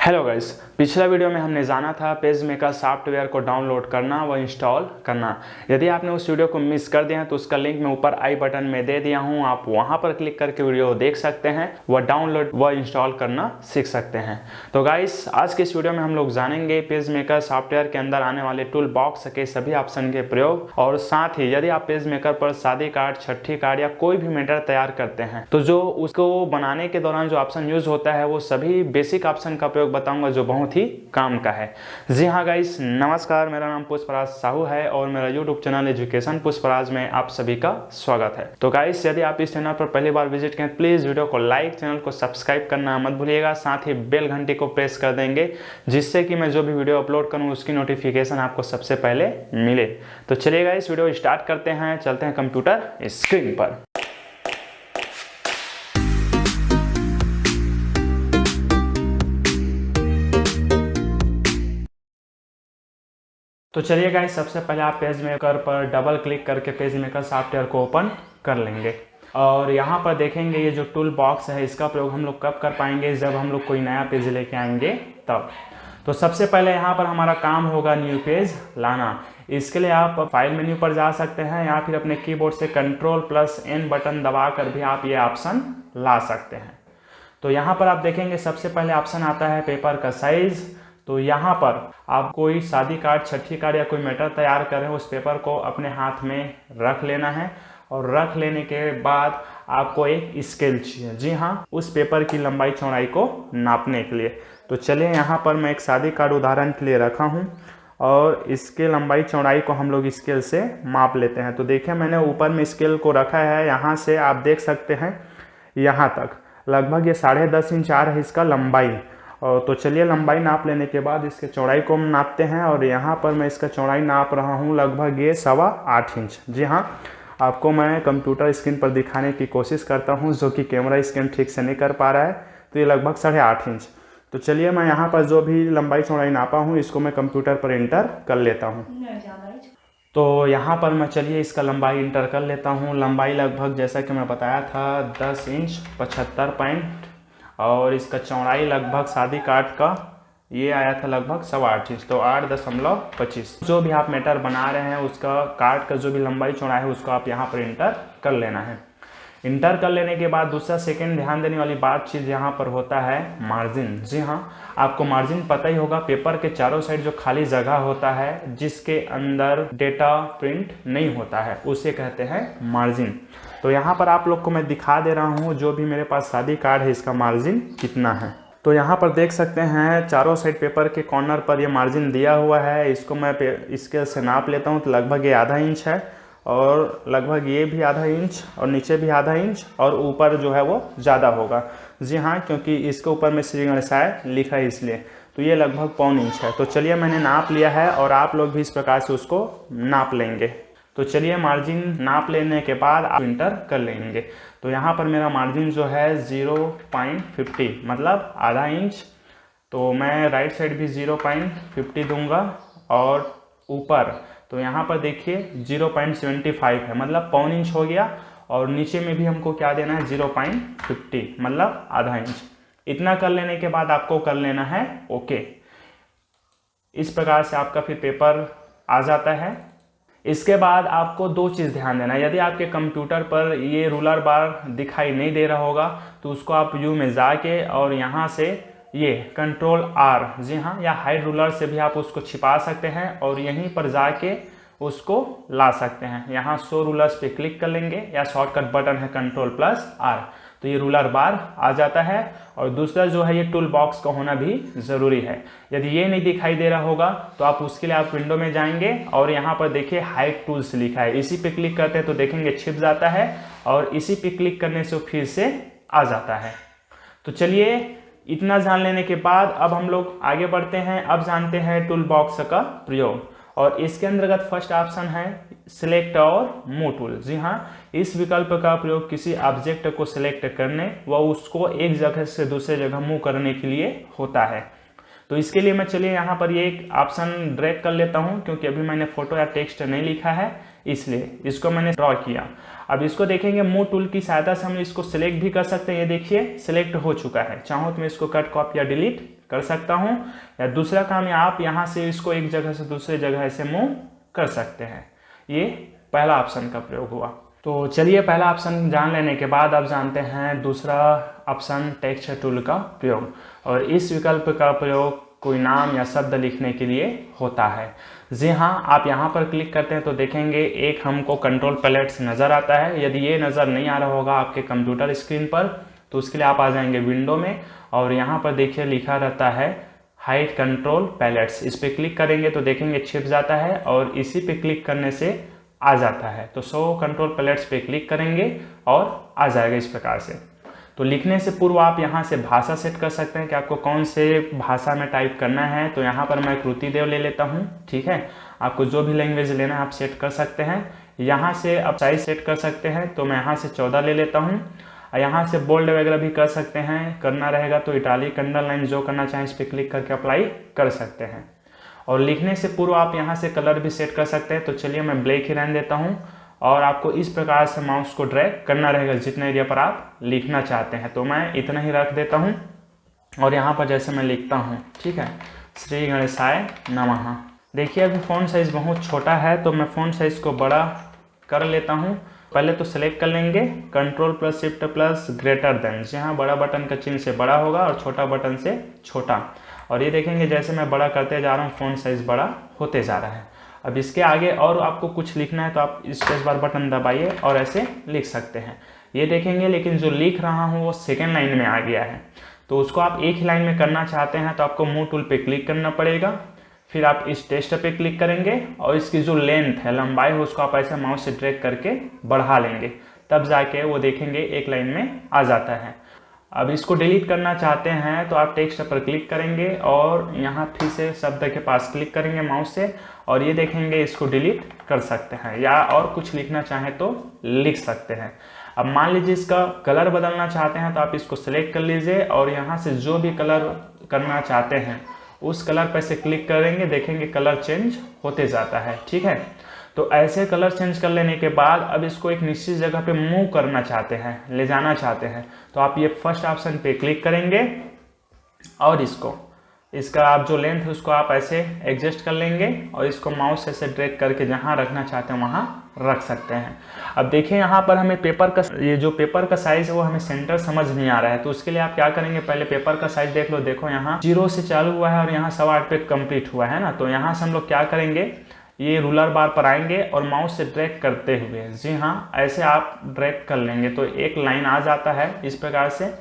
Hello guys, पिछला video में हमने जाना था पेज मेकर सॉफ्टवेयर को डाउनलोड करना व इंस्टॉल करना। यदि आपने उस वीडियो को मिस कर दिया है तो उसका लिंक मैं ऊपर आई बटन में दे दिया हूं, आप वहां पर क्लिक करके वीडियो देख सकते हैं व डाउनलोड व इंस्टॉल करना सीख सकते हैं। तो गाइस, आज के इस वीडियो में हम लोग जानेंगे पेज मेकर सॉफ्टवेयर के अंदर आने वाले टूल बॉक्स के सभी ऑप्शन के प्रयोग, और साथ ही यदि आप पेज मेकर पर शादी कार्ड, छठी कार्ड या कोई भी मैटर तैयार करते हैं तो जो उसको बनाने के दौरान जो ऑप्शन यूज होता है वो सभी बेसिक ऑप्शन का प्रयोग बताऊंगा जो बहुत ही काम का है। जी हाँ गाइस, नमस्कार, मेरा नाम पुष्पराज साहू है और मेरा यूट्यूब चैनल एजुकेशन पुष्पराज में आप सभी का स्वागत है। तो गाइस, यदि आप इस चैनल पर पहली बार विजिट करें प्लीज वीडियो को लाइक, चैनल को सब्सक्राइब करना मत भूलिएगा, साथ ही बेल घंटी को प्रेस कर देंगे जिससे कि मैं जो भी वीडियो अपलोड करूँ उसकी नोटिफिकेशन आपको सबसे पहले मिले। तो चलिए गाइस, वीडियो स्टार्ट करते हैं, चलते हैं कंप्यूटर स्क्रीन पर। तो चलिए गाइस, सबसे पहले आप पेज मेकर पर डबल क्लिक करके पेज मेकर सॉफ्टवेयर को ओपन कर लेंगे और यहाँ पर देखेंगे ये जो टूल बॉक्स है इसका प्रयोग हम लोग कब कर पाएंगे, जब हम लोग कोई नया पेज लेके आएंगे तब। तो सबसे पहले यहाँ पर हमारा काम होगा न्यू पेज लाना। इसके लिए आप फाइल मेन्यू पर जा सकते हैं या फिर अपने कीबोर्ड से Ctrl+N बटन दबा कर भी आप ये ऑप्शन ला सकते हैं। तो यहाँ पर आप देखेंगे सबसे पहले ऑप्शन आता है पेपर का साइज। तो यहाँ पर आप कोई शादी कार्ड, छठी कार्ड या कोई मैटर तैयार करें उस पेपर को अपने हाथ में रख लेना है और रख लेने के बाद आपको एक स्केल चाहिए। जी हाँ, उस पेपर की लंबाई चौड़ाई को नापने के लिए। तो चलिए, यहाँ पर मैं एक शादी कार्ड उदाहरण के लिए रखा हूँ और इसके लंबाई चौड़ाई को हम लोग स्केल से माप लेते हैं। तो देखिए, मैंने ऊपर में स्केल को रखा है, यहाँ से आप देख सकते हैं यहाँ तक लगभग ये 10.5 इंच आ रहा है इसका लंबाई। और तो चलिए, लंबाई नाप लेने के बाद इसके चौड़ाई को हम नापते हैं और यहाँ पर मैं इसका चौड़ाई नाप रहा हूँ लगभग ये 8.25 इंच। जी हाँ, आपको मैं कंप्यूटर स्क्रीन पर दिखाने की कोशिश करता हूँ जो कि कैमरा स्क्रीन ठीक से नहीं कर पा रहा है। तो ये लगभग 8.5 इंच। तो चलिए, मैं यहाँ पर जो भी लंबाई चौड़ाई नापा हूँ इसको मैं कंप्यूटर पर इंटर कर लेता हूँ। तो यहाँ पर मैं चलिए इसका लंबाई इंटर कर लेता हूँ। लंबाई लगभग जैसा कि मैं बताया था 10 इंच 75 पॉइंट, और इसका चौड़ाई लगभग शादी कार्ड का ये आया था लगभग 8.25 इंच, तो 8.25। जो भी आप मैटर बना रहे हैं उसका कार्ड का जो भी लंबाई चौड़ाई है उसको आप यहाँ पर इंटर कर लेना है। इंटर कर लेने के बाद दूसरा सेकंड ध्यान देने वाली बात चीज़ यहाँ पर होता है मार्जिन। जी हाँ, आपको मार्जिन पता ही होगा, पेपर के चारों साइड जो खाली जगह होता है जिसके अंदर डेटा प्रिंट नहीं होता है उसे कहते हैं मार्जिन। तो यहाँ पर आप लोग को मैं दिखा दे रहा हूँ जो भी मेरे पास शादी कार्ड है इसका मार्जिन कितना है। तो यहाँ पर देख सकते हैं चारों साइड पेपर के कॉर्नर पर ये मार्जिन दिया हुआ है। इसको मैं स्केल से नाप लेता हूँ तो लगभग ये आधा इंच है और लगभग ये भी आधा इंच और नीचे भी आधा इंच और ऊपर जो है वो ज़्यादा होगा। जी हाँ, क्योंकि इसके ऊपर में श्री गणेशाय लिखा है इसलिए। तो ये लगभग 1.25 इंच है। तो चलिए, मैंने नाप लिया है और आप लोग भी इस प्रकार से उसको नाप लेंगे। तो चलिए, मार्जिन नाप लेने के बाद आप इंटर कर लेंगे। तो यहाँ पर मेरा मार्जिन जो है 0.50 मतलब आधा इंच। तो मैं राइट साइड भी 0.50 दूंगा और ऊपर तो यहाँ पर देखिए 0.75 है मतलब 1.25 इंच हो गया, और नीचे में भी हमको क्या देना है 0.50 मतलब आधा इंच। इतना कर लेने के बाद आपको कर लेना है ओके। इस प्रकार से आपका फिर पेपर आ जाता है। इसके बाद आपको दो चीज़ ध्यान देना है। यदि आपके कंप्यूटर पर ये रूलर बार दिखाई नहीं दे रहा होगा तो उसको आप व्यू में जाके और यहाँ से ये Ctrl+R, जी हाँ, या हाइड रूलर से भी आप उसको छिपा सकते हैं और यहीं पर जाके उसको ला सकते हैं। यहाँ शो रूलर्स पे क्लिक कर लेंगे या शॉर्टकट बटन है Ctrl+R, तो ये रूलर बार आ जाता है। और दूसरा जो है ये टूल बॉक्स का होना भी ज़रूरी है। यदि ये नहीं दिखाई दे रहा होगा तो आप उसके लिए आप विंडो में जाएंगे और यहाँ पर देखिए हाइड टूल्स लिखा है, इसी पे क्लिक करते हैं तो देखेंगे छिप जाता है और इसी पे क्लिक करने से फिर से आ जाता है। तो चलिए, इतना जान लेने के बाद अब हम लोग आगे बढ़ते हैं। अब जानते हैं टूल बॉक्स का प्रयोग, और इसके अंतर्गत फर्स्ट ऑप्शन है सिलेक्ट और मूव टूल। जी हाँ, इस विकल्प का प्रयोग किसी ऑब्जेक्ट को सिलेक्ट करने व उसको एक जगह से दूसरे जगह मूव करने के लिए होता है। तो इसके लिए मैं चलिए यहाँ पर ये एक ऑप्शन ड्रैग कर लेता हूँ, क्योंकि अभी मैंने फोटो या टेक्स्ट नहीं लिखा है इसलिए इसको मैंने ड्रॉ किया। अब इसको देखेंगे मूव टूल की सहायता से हम इसको सिलेक्ट भी कर सकते हैं। ये देखिए सिलेक्ट हो चुका है, चाहो तो मैं इसको कट, कॉपी या डिलीट कर सकता हूँ, या दूसरा काम आप यहाँ से इसको एक जगह से दूसरे जगह ऐसे मूव कर सकते हैं। ये पहला ऑप्शन का प्रयोग हुआ। तो चलिए पहला ऑप्शन जान लेने के बाद अब जानते हैं दूसरा ऑप्शन टेक्स्ट टूल का प्रयोग। और इस विकल्प का प्रयोग कोई नाम या शब्द लिखने के लिए होता है। जी हाँ, आप यहाँ पर क्लिक करते हैं तो देखेंगे एक हमको कंट्रोल पैलेट्स नज़र आता है। यदि ये नज़र नहीं आ रहा होगा आपके कंप्यूटर स्क्रीन पर तो उसके लिए आप आ जाएंगे विंडो में, और यहाँ पर देखिए लिखा रहता है हाइड कंट्रोल पैलेट्स। इस पर क्लिक करेंगे तो देखेंगे छिप जाता है और इसी पे क्लिक करने से आ जाता है। तो शो कंट्रोल पैलेट्स पे क्लिक करेंगे और आ जाएगा इस प्रकार से। तो लिखने से पूर्व आप यहाँ से भाषा सेट कर सकते हैं कि आपको कौन से भाषा में टाइप करना है। तो यहाँ पर मैं कृतिदेव ले लेता हूँ, ठीक है। आपको जो भी लैंग्वेज लेना है आप सेट कर सकते हैं। यहाँ से आप साइज सेट कर सकते हैं, तो मैं यहाँ से 14 ले लेता हूँ। यहाँ से बोल्ड वगैरह भी कर सकते हैं, करना रहेगा तो इटालिक अंडरलाइन जो करना चाहें इस पर क्लिक करके अप्लाई कर सकते हैं। और लिखने से पूर्व आप यहाँ से कलर भी सेट कर सकते हैं। तो चलिए मैं ब्लैक ही रहने देता हूँ, और आपको इस प्रकार से माउस को ड्रैग करना रहेगा जितने एरिया पर आप लिखना चाहते हैं। तो मैं इतना ही रख देता हूँ, और यहाँ पर जैसे मैं लिखता हूँ, ठीक है, श्री गणेशाय नमः। देखिए अभी फ़ॉन्ट साइज़ बहुत छोटा है तो मैं फ़ॉन्ट साइज़ को बड़ा कर लेता हूँ। पहले तो सेलेक्ट कर लेंगे control plus shift plus greater than, जहाँ बड़ा बटन का चिन्ह से बड़ा होगा और छोटा बटन से छोटा। और ये देखेंगे जैसे मैं बड़ा करते जा रहा हूँ फ़ॉन्ट साइज़ बड़ा होते जा रहा है। अब इसके आगे और आपको कुछ लिखना है तो आप स्पेस बार बटन दबाइए और ऐसे लिख सकते हैं। ये देखेंगे लेकिन जो लिख रहा हूँ वो सेकेंड लाइन में आ गया है, तो उसको आप एक ही लाइन में करना चाहते हैं तो आपको मूव टूल पे क्लिक करना पड़ेगा। फिर आप इस टेस्ट पे क्लिक करेंगे और इसकी जो लेंथ है, लंबाई है, उसको आप ऐसे माउस से ड्रैग करके बढ़ा लेंगे, तब जाके वो देखेंगे एक लाइन में आ जाता है। अब इसको डिलीट करना चाहते हैं तो आप टेक्स्ट पर क्लिक करेंगे और यहाँ फिर से शब्द के पास क्लिक करेंगे माउस से, और ये देखेंगे इसको डिलीट कर सकते हैं, या और कुछ लिखना चाहें तो लिख सकते हैं। अब मान लीजिए इसका कलर बदलना चाहते हैं तो आप इसको सिलेक्ट कर लीजिए और यहाँ से जो भी कलर करना चाहते हैं उस कलर पर से क्लिक करेंगे, देखेंगे कलर चेंज होते जाता है, ठीक है। तो ऐसे कलर चेंज कर लेने के बाद अब इसको एक निश्चित जगह पे मूव करना चाहते हैं, ले जाना चाहते हैं, तो आप ये फर्स्ट ऑप्शन पे क्लिक करेंगे और इसका आप जो लेंथ है उसको आप ऐसे एडजस्ट कर लेंगे और इसको माउस से ऐसे ड्रैग करके जहाँ रखना चाहते हैं वहाँ रख सकते हैं। अब देखिए यहाँ पर हमें पेपर का ये जो पेपर का साइज़ है वो हमें सेंटर समझ नहीं आ रहा है, तो उसके लिए आप क्या करेंगे, पहले पेपर का साइज़ देख लो। देखो यहाँ 0 से चालू हुआ है और यहाँ 8.25 पे कंप्लीट हुआ है ना। तो यहाँ से हम लोग क्या करेंगे, ये रूलर बार पर आएंगे और माउस से ड्रैग करते हुए, जी हाँ, ऐसे आप ड्रैग कर लेंगे तो एक लाइन आ जाता है इस प्रकार से।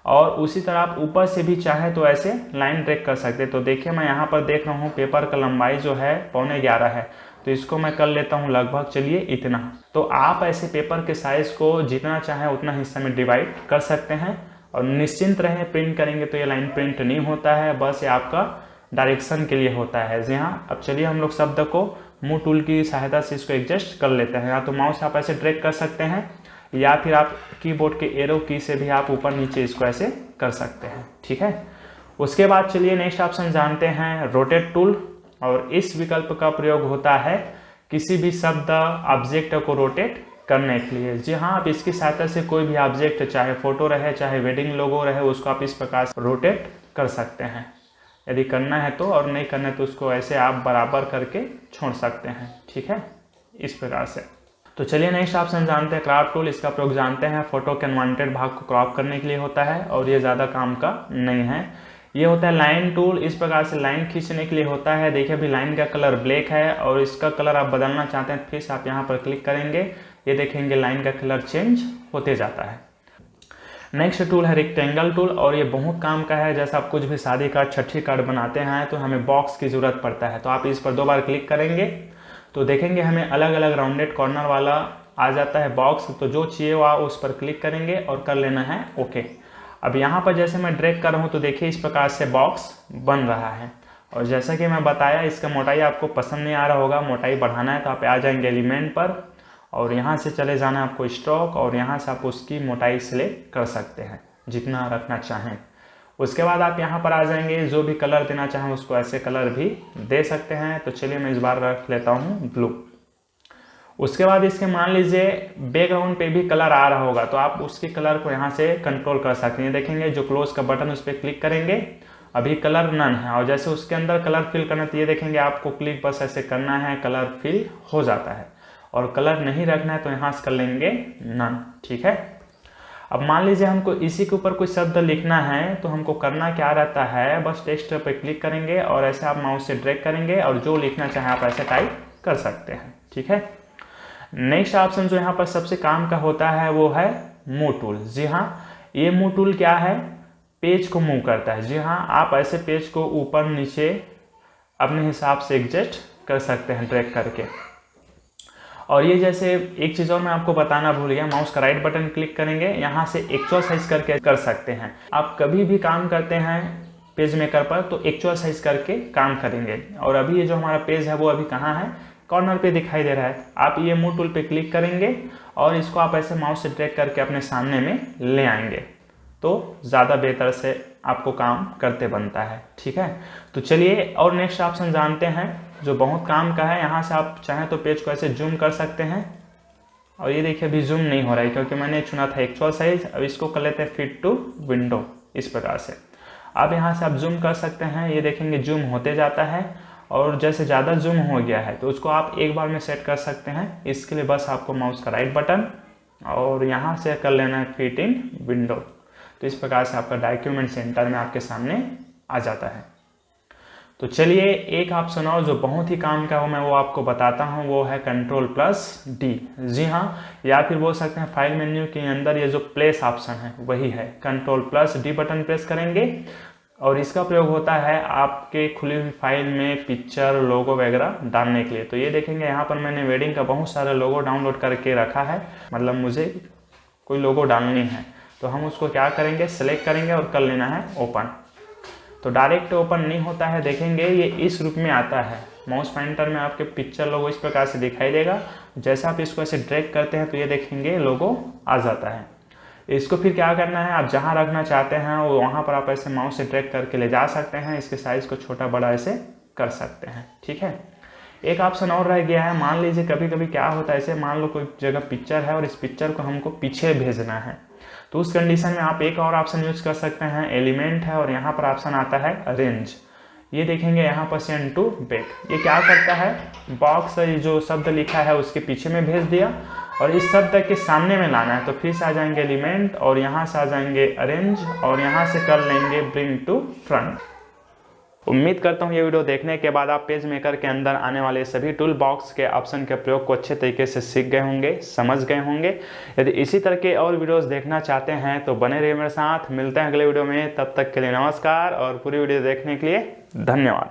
और उसी तरह आप ऊपर से भी चाहे तो ऐसे लाइन ड्रैग कर सकते हैं। तो देखिए मैं यहाँ पर देख रहा हूँ पेपर का लंबाई जो है 11.25 है, तो इसको मैं कर लेता हूँ लगभग, चलिए इतना। तो आप ऐसे पेपर के साइज़ को जितना चाहें उतना हिस्सा में डिवाइड कर सकते हैं और निश्चिंत रहें, प्रिंट करेंगे तो ये लाइन प्रिंट नहीं होता है, बस ये आपका डायरेक्शन के लिए होता है। जी हाँ, अब चलिए हम लोग शब्द को मूव टूल की सहायता से इसको एडजस्ट कर लेते हैं। या तो माउस आप ऐसे ड्रैग कर सकते हैं या फिर आप कीबोर्ड के एरो की से भी आप ऊपर नीचे इसको ऐसे कर सकते हैं, ठीक है। उसके बाद चलिए नेक्स्ट ऑप्शन जानते हैं रोटेट टूल, और इस विकल्प का प्रयोग होता है किसी भी शब्द ऑब्जेक्ट को रोटेट करने के लिए। जी हाँ, आप इसकी सहायता से कोई भी ऑब्जेक्ट, चाहे फोटो रहे चाहे वेडिंग लोगो रहे, उसको आप इस प्रकार से रोटेट कर सकते हैं यदि करना है तो, और नहीं करना है तो उसको ऐसे आप बराबर करके छोड़ सकते हैं, ठीक है, इस प्रकार से। तो चलिए नेक्स्ट ऑप्शन जानते हैं क्रॉप टूल। इसका प्रयोग जानते हैं फोटो के अनवांटेड भाग को क्रॉप करने के लिए होता है और ये ज़्यादा काम का नहीं है। ये होता है लाइन टूल, इस प्रकार से लाइन खींचने के लिए होता है। देखिए अभी लाइन का कलर ब्लैक है और इसका कलर आप बदलना चाहते हैं, फिर से आप यहाँ पर क्लिक करेंगे, ये देखेंगे लाइन का कलर चेंज होते जाता है। नेक्स्ट टूल है रेक्टेंगल टूल, और ये बहुत काम का है। जैसे आप कुछ भी शादी कार्ड, छठी कार्ड बनाते हैं तो हमें बॉक्स की ज़रूरत पड़ता है, तो आप इस पर 2 बार क्लिक करेंगे तो देखेंगे हमें अलग अलग राउंडेड कॉर्नर वाला आ जाता है बॉक्स। तो जो चाहिए वो उस पर क्लिक करेंगे और कर लेना है ओके। अब यहाँ पर जैसे मैं ड्रैग कर रहा हूँ तो देखिए इस प्रकार से बॉक्स बन रहा है। और जैसा कि मैं बताया इसका मोटाई आपको पसंद नहीं आ रहा होगा, मोटाई बढ़ाना है तो आप आ जाएंगे एलिमेंट पर और यहाँ से चले जाना है आपको स्ट्रोक, और यहाँ से आप उसकी मोटाई सिलेक्ट कर सकते हैं जितना रखना चाहें। उसके बाद आप यहाँ पर आ जाएंगे, जो भी कलर देना चाहें उसको ऐसे कलर भी दे सकते हैं। तो चलिए मैं इस बार रख लेता हूँ ब्लू। उसके बाद इसके मान लीजिए बैकग्राउंड पे भी कलर आ रहा होगा तो आप उसके कलर को यहाँ से कंट्रोल कर सकते हैं। देखेंगे जो क्लोज का बटन उस पर क्लिक करेंगे अभी कलर नन है, और जैसे उसके अंदर कलर फिल करना तो ये देखेंगे आपको क्लिक बस ऐसे करना है, कलर फिल हो जाता है। और कलर नहीं रखना है तो यहाँ से कर लेंगे नन। ठीक है, अब मान लीजिए हमको इसी के ऊपर कोई शब्द लिखना है तो हमको करना क्या रहता है, बस टेक्स्ट पे क्लिक करेंगे और ऐसे आप माउस से ड्रैग करेंगे और जो लिखना चाहे आप ऐसे टाइप कर सकते हैं। ठीक है, नेक्स्ट ऑप्शन जो यहाँ पर सबसे काम का होता है वो है मूव टूल। जी हाँ, ये मूव टूल क्या है, पेज को मूव करता है। जी हाँ, आप ऐसे पेज को ऊपर नीचे अपने हिसाब से एडजस्ट कर सकते हैं ड्रैग करके। और ये जैसे एक चीज़ और मैं आपको बताना भूल गया, माउस का राइट बटन क्लिक करेंगे, यहाँ से एक्चुअल साइज करके कर सकते हैं। आप कभी भी काम करते हैं पेज मेकर पर तो एक्चुअल साइज करके काम करेंगे। और अभी ये जो हमारा पेज है वो अभी कहाँ है, कॉर्नर पे दिखाई दे रहा है। आप ये मूव टूल पे क्लिक करेंगे और इसको आप ऐसे माउस से ड्रैग करके अपने सामने में ले आएंगे तो ज़्यादा बेहतर से आपको काम करते बनता है। ठीक है, तो चलिए और नेक्स्ट ऑप्शन जानते हैं जो बहुत काम का है। यहाँ से आप चाहें तो पेज को ऐसे जूम कर सकते हैं, और ये देखिए अभी जूम नहीं हो रहा है क्योंकि मैंने चुना था एक्चुअल साइज। अब इसको कर लेते हैं फिट टू विंडो, इस प्रकार से अब यहाँ से आप जूम कर सकते हैं। ये देखेंगे जूम होते जाता है, और जैसे ज़्यादा जूम हो गया है तो उसको आप एक बार में सेट कर सकते हैं। इसके लिए बस आपको माउस का राइट बटन और यहाँ से कर लेना है फिट इन विंडो, तो इस प्रकार से आपका डॉक्यूमेंट सेंटर में आपके सामने आ जाता है। तो चलिए एक ऑप्शन और जो बहुत ही काम का हो मैं वो आपको बताता हूँ, वो है Ctrl+D। जी हाँ, या फिर बोल सकते हैं फाइल मेन्यू के अंदर ये जो प्लेस ऑप्शन है वही है। Ctrl+D बटन प्रेस करेंगे और इसका प्रयोग होता है आपके खुली हुई फाइल में पिक्चर लोगो वगैरह डालने के लिए। तो ये देखेंगे यहाँ पर मैंने वेडिंग का बहुत सारा लोगो डाउनलोड करके रखा है, मतलब मुझे कोई लोगो डालनी है तो हम उसको क्या करेंगे, सेलेक्ट करेंगे और कर लेना है ओपन। तो डायरेक्ट ओपन नहीं होता है, देखेंगे ये इस रूप में आता है। माउस पॉइंटर में आपके पिक्चर लोगो इस प्रकार से दिखाई देगा। जैसे आप इसको ऐसे ड्रैग करते हैं तो ये देखेंगे लोगो आ जाता है। इसको फिर क्या करना है, आप जहाँ रखना चाहते हैं वो वहाँ पर आप ऐसे माउस से ड्रैग करके ले जा सकते हैं। इसके साइज़ को छोटा बड़ा ऐसे कर सकते हैं। ठीक है, एक ऑप्शन और रह गया है। मान लीजिए कभी कभी क्या होता है, ऐसे मान लो कोई जगह पिक्चर है और इस पिक्चर को हमको पीछे भेजना है, तो उस कंडीशन में आप एक और ऑप्शन यूज कर सकते हैं, एलिमेंट है और यहाँ पर ऑप्शन आता है अरेंज। ये देखेंगे यहाँ पर सेंड टू बैक, ये क्या करता है, बॉक्स जो शब्द लिखा है उसके पीछे में भेज दिया और इस शब्द के सामने में लाना है। तो फिर से आ जाएंगे एलिमेंट और यहाँ से आ जाएंगे अरेंज और यहाँ से कर लेंगे ब्रिंग टू फ्रंट। उम्मीद करता हूँ ये वीडियो देखने के बाद आप पेज मेकर के अंदर आने वाले सभी टूल बॉक्स के ऑप्शन के प्रयोग को अच्छे तरीके से सीख गए होंगे, समझ गए होंगे। यदि इसी तरह के और वीडियोस देखना चाहते हैं तो बने रहिए मेरे साथ। मिलते हैं अगले वीडियो में, तब तक के लिए नमस्कार और पूरी वीडियो देखने के लिए धन्यवाद।